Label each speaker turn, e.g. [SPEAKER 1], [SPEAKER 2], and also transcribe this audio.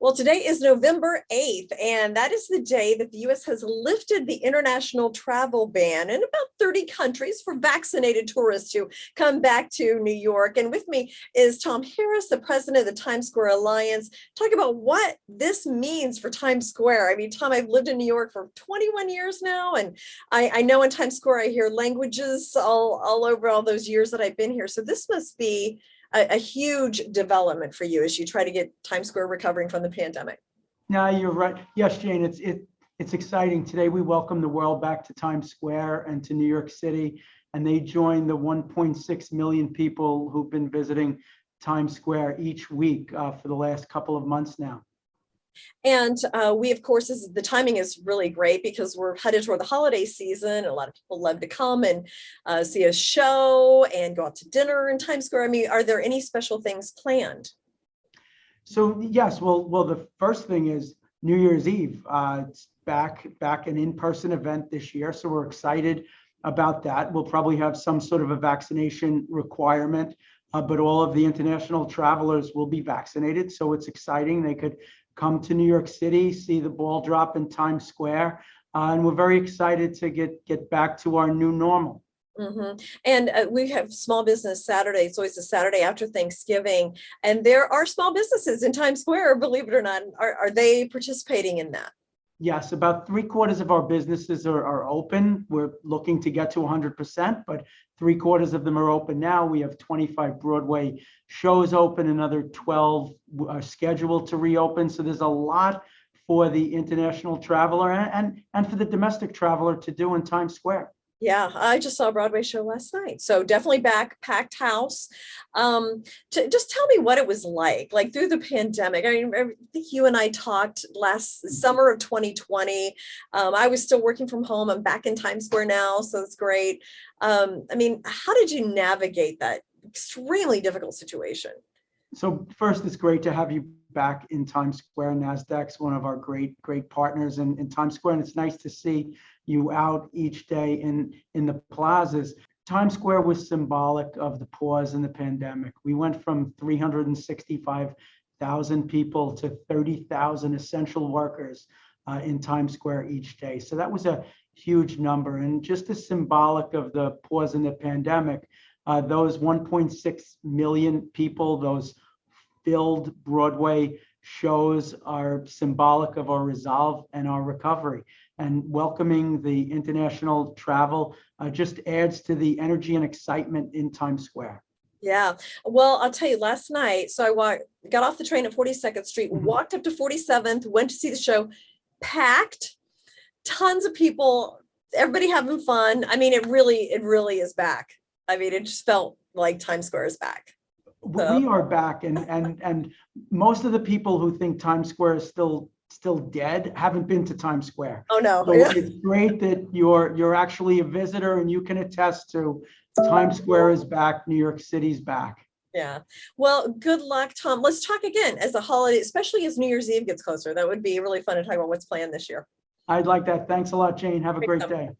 [SPEAKER 1] Well, today is November 8th, and that is the day that the U.S. has lifted the international travel ban in about 30 countries for vaccinated tourists to come back to New York. And with me is Tom Harris, the president of the Times Square Alliance, talk about what this means for Times Square. I mean, Tom, I've lived in New York for 21 years now, and I know in Times Square I hear languages all over all those years that I've been here. So this must be a huge development for you as you try to get Times Square recovering from the pandemic.
[SPEAKER 2] No, you're right. Yes, Jane, it's exciting. Today we welcome the world back to Times Square and to New York City, and they join the 1.6 million people who've been visiting Times Square each week for the last couple of months now.
[SPEAKER 1] And we, of course, the timing is really great because we're headed toward the holiday season. And a lot of people love to come and see a show and go out to dinner in Times Square. I mean, are there any special things planned?
[SPEAKER 2] So yes, well, the first thing is New Year's Eve. It's back an in-person event this year, so we're excited about that. We'll probably have some sort of a vaccination requirement, but all of the international travelers will be vaccinated, so it's exciting. They could come to New York City, see the ball drop in Times Square, and we're very excited to get back to our new normal.
[SPEAKER 1] Mm-hmm. And we have Small Business Saturday. It's always a Saturday after Thanksgiving, and there are small businesses in Times Square, believe it or not. Are they participating in that?
[SPEAKER 2] Yes, about 3/4 of our businesses are open. We're looking to get to 100%, but 3/4 of them are open now. We have 25 Broadway shows open, another 12 are scheduled to reopen. So there's a lot for the international traveler and for the domestic traveler to do in Times Square.
[SPEAKER 1] Yeah, I just saw a Broadway show last night. So definitely back, packed house. Just tell me what it was like through the pandemic. I mean, I think you and I talked last summer of 2020. I was still working from home. I'm back in Times Square now, so it's great. I mean, how did you navigate that extremely difficult situation?
[SPEAKER 2] So first, it's great to have you back in Times Square. NASDAQ's one of our great partners in Times Square, and it's nice to see you out each day in the plazas. Times Square was symbolic of the pause in the pandemic. We went from 365,000 people to 30,000 essential workers in Times Square each day. So that was a huge number, and just as symbolic of the pause in the pandemic, those 1.6 million people, those filled Broadway shows are symbolic of our resolve and our recovery. And welcoming the international travel just adds to the energy and excitement in Times Square.
[SPEAKER 1] Yeah, well, I'll tell you, last night, so I got off the train at 42nd Street, walked up to 47th, went to see the show, packed, tons of people, everybody having fun. I mean, it really is back. I mean, it just felt like Times Square is back.
[SPEAKER 2] We are back, and most of the people who think Times Square is still dead haven't been to Times Square.
[SPEAKER 1] Oh no!
[SPEAKER 2] So yeah. It's great that you're actually a visitor, and you can attest to Times Square is back. New York City's back.
[SPEAKER 1] Yeah. Well, good luck, Tom. Let's talk again as the holiday, especially as New Year's Eve gets closer. That would be really fun to talk about what's planned this year.
[SPEAKER 2] I'd like that. Thanks a lot, Jane. Have a great day.